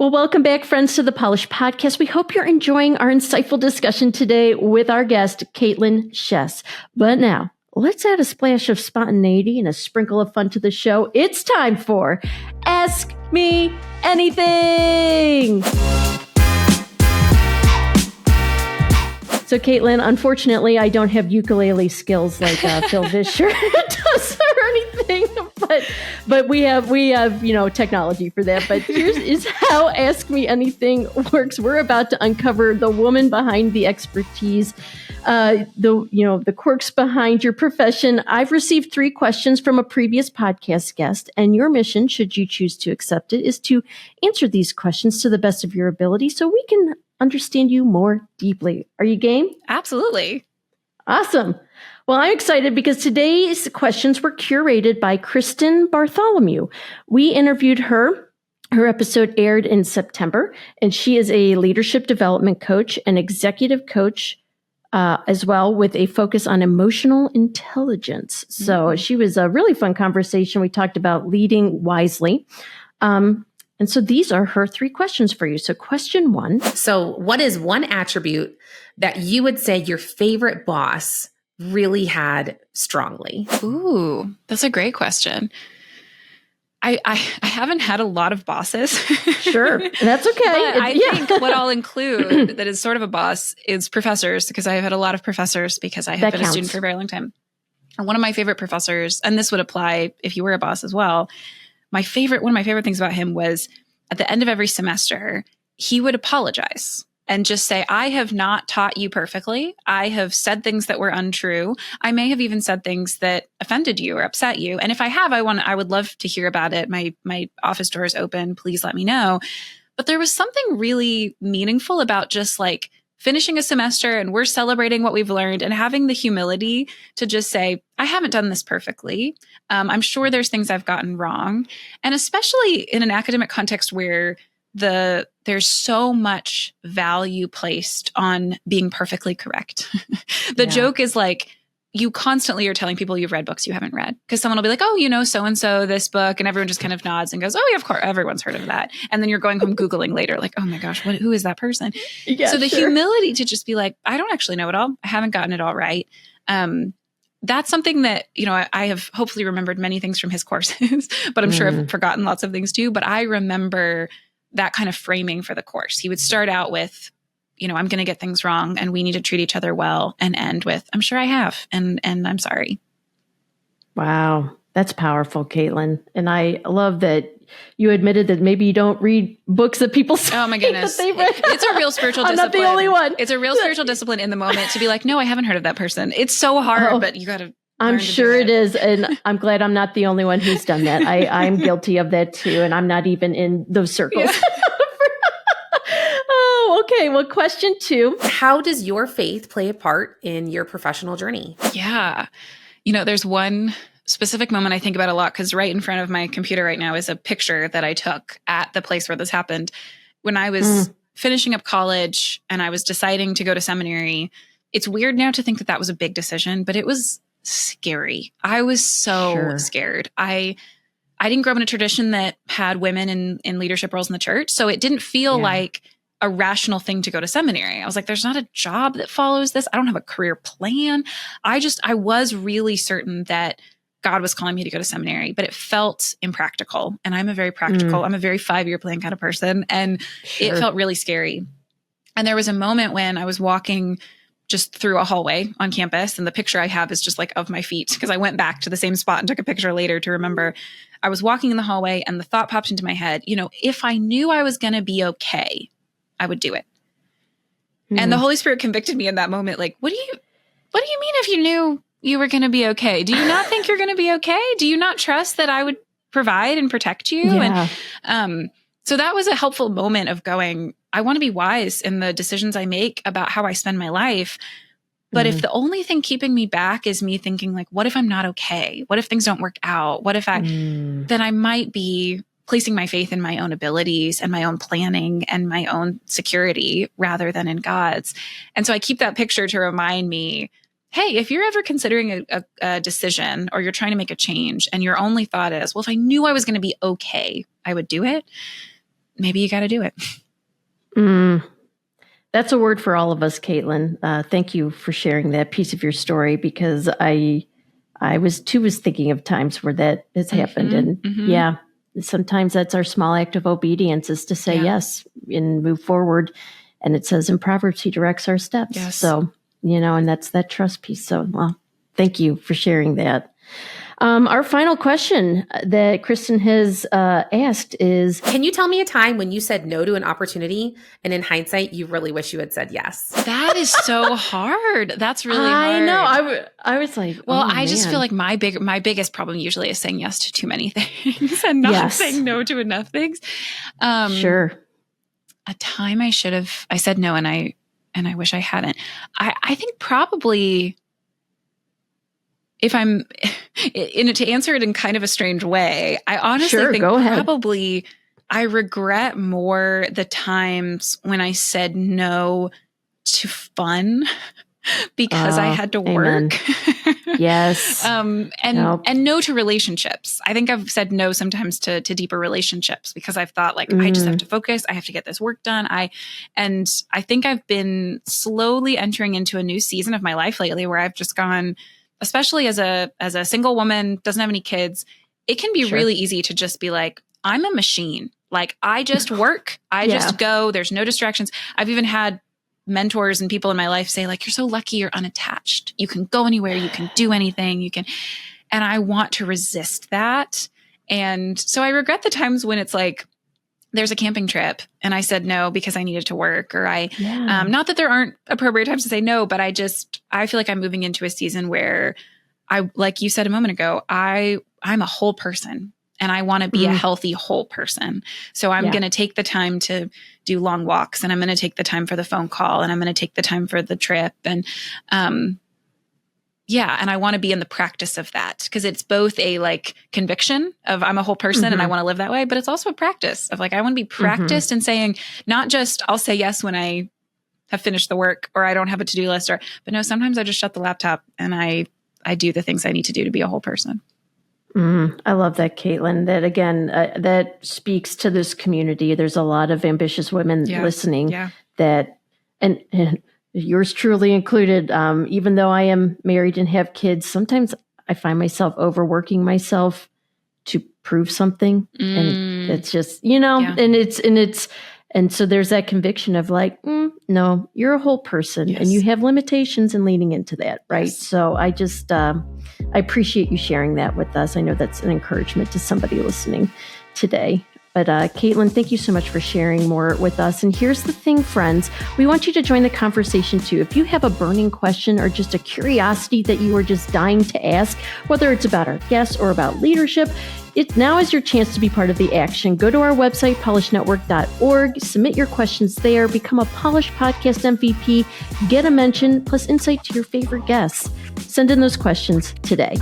Well, welcome back, friends, to the Polished Podcast. We hope you're enjoying our insightful discussion today with our guest, Kaitlyn Schiess. But now, let's add a splash of spontaneity and a sprinkle of fun to the show. It's time for Ask Me Anything! So, Kaitlyn, unfortunately, I don't have ukulele skills like Phil Vischer does or anything, but we have technology for that. But here's how Ask Me Anything works. We're about to uncover the woman behind the expertise, the quirks behind your profession. I've received 3 questions from a previous podcast guest, and your mission, should you choose to accept it, is to answer these questions to the best of your ability so we can understand you more deeply. Are you game? Absolutely. Awesome. Well, I'm excited because today's questions were curated by Kristen Bartholomew. We interviewed her. Her episode aired in September, and she is a leadership development coach and executive coach as well, with a focus on emotional intelligence. So she was a really fun conversation. We talked about leading wisely. And so these are her 3 questions for you. So question 1. So what is one attribute that you would say your favorite boss really had strongly? Ooh, that's a great question. I haven't had a lot of bosses. Sure. That's okay. But I think what I'll include that is sort of a boss is professors, because I've had a lot of professors because I have been a student for a very long time. And one of my favorite professors, and this would apply if you were a boss as well, one of my favorite things about him was at the end of every semester, he would apologize and just say, I have not taught you perfectly. I have said things that were untrue. I may have even said things that offended you or upset you. And if I have, I would love to hear about it. My office door is open. Please let me know. But there was something really meaningful about just like finishing a semester and we're celebrating what we've learned and having the humility to just say, I haven't done this perfectly. I'm sure there's things I've gotten wrong. And especially in an academic context where there's so much value placed on being perfectly correct. The joke is like, you constantly are telling people you've read books you haven't read, because someone will be like, oh, so-and-so this book. And everyone just kind of nods and goes, oh, yeah, of course, everyone's heard of that. And then you're going home Googling later, like, oh my gosh, who is that person? Yeah, so the humility to just be like, I don't actually know it all. I haven't gotten it all right. That's something that, I have hopefully remembered many things from his courses, but I'm sure I've forgotten lots of things too. But I remember that kind of framing for the course. He would start out with, I'm going to get things wrong and we need to treat each other well, and end with, I'm sure I have, and I'm sorry. Wow. That's powerful, Kaitlyn. And I love that you admitted that maybe you don't read books that people say. Oh my goodness. It's a real spiritual discipline. I'm not the only one. It's a real spiritual discipline in the moment to be like, no, I haven't heard of that person. It's so hard, but you got to. I'm sure it is. And I'm glad I'm not the only one who's done that. I'm guilty of that too. And I'm not even in those circles. Yeah. Okay. Well, question 2. How does your faith play a part in your professional journey? Yeah. There's one specific moment I think about a lot, because right in front of my computer right now is a picture that I took at the place where this happened. When I was finishing up college and I was deciding to go to seminary, it's weird now to think that was a big decision, but it was scary. I was so scared. I didn't grow up in a tradition that had women in leadership roles in the church. So it didn't feel like a rational thing to go to seminary. I was like, there's not a job that follows this. I don't have a career plan. I was really certain that God was calling me to go to seminary, but it felt impractical. And I'm a very practical, I'm a very 5-year plan kind of person. And it felt really scary. And there was a moment when I was walking just through a hallway on campus. And the picture I have is just like of my feet, because I went back to the same spot and took a picture later to remember. I was walking in the hallway and the thought popped into my head, if I knew I was going to be okay, I would do it. And the Holy Spirit convicted me in that moment. Like, what do you mean if you knew you were going to be okay? Do you not think you're going to be okay? Do you not trust that I would provide and protect you? Yeah. And so that was a helpful moment of going, I want to be wise in the decisions I make about how I spend my life. But if the only thing keeping me back is me thinking like, what if I'm not okay? What if things don't work out? What if then I might be placing my faith in my own abilities and my own planning and my own security rather than in God's. And so I keep that picture to remind me, hey, if you're ever considering a decision or you're trying to make a change and your only thought is, well, if I knew I was going to be okay, I would do it. maybe you got to do it. That's a word for all of us, Kaitlyn. Thank you for sharing that piece of your story, because I was thinking of times where that has happened. And sometimes that's our small act of obedience, is to say yes and move forward. And it says in Proverbs, he directs our steps. Yes. So, and that's that trust piece. So, well, thank you for sharing that. Our final question that Kristen has asked is, can you tell me a time when you said no to an opportunity and in hindsight, you really wish you had said yes? That is so hard. That's really hard. I know. I was like, well, I just feel like my biggest problem usually is saying yes to too many things and not saying no to enough things. Sure. A time I said no, and I wish I hadn't. I think probably, if I'm to answer it in kind of a strange way, I honestly think probably I regret more the times when I said no to fun because I had to work. Yes. And no to relationships. I think I've said no sometimes to deeper relationships because I've thought like, I just have to focus. I have to get this work done. I think I've been slowly entering into a new season of my life lately where I've just gone, especially as a single woman, doesn't have any kids, it can be really easy to just be like, I'm a machine. Like I just work. I just go. There's no distractions. I've even had mentors and people in my life say like, you're so lucky you're unattached. You can go anywhere. You can do anything. And I want to resist that. And so I regret the times when it's like, there's a camping trip and I said no because I needed to work, or not that there aren't appropriate times to say no, but I feel like I'm moving into a season where like you said a moment ago, I'm a whole person and I want to be a healthy whole person. So I'm going to take the time to do long walks, and I'm going to take the time for the phone call, and I'm going to take the time for the trip. And, and I want to be in the practice of that, because it's both a like conviction of I'm a whole person and I want to live that way, but it's also a practice of like, I want to be practiced in saying not just I'll say yes when I have finished the work or I don't have a to-do list, but no, sometimes I just shut the laptop and I do the things I need to do to be a whole person. I love that, Kaitlyn. That again, that speaks to this community. There's a lot of ambitious women listening that, and yours truly included. Even though I am married and have kids, sometimes I find myself overworking myself to prove something, and it's just and so there's that conviction of like, no, you're a whole person and you have limitations, and leaning into that, right? Yes. So I just I appreciate you sharing that with us. I know that's an encouragement to somebody listening today. But Kaitlyn, thank you so much for sharing more with us. And here's the thing, friends. We want you to join the conversation too. If you have a burning question or just a curiosity that you are just dying to ask, whether it's about our guests or about leadership, now is your chance to be part of the action. Go to our website, polishnetwork.org, submit your questions there, become a Polish Podcast MVP, get a mention, plus insight to your favorite guests. Send in those questions today.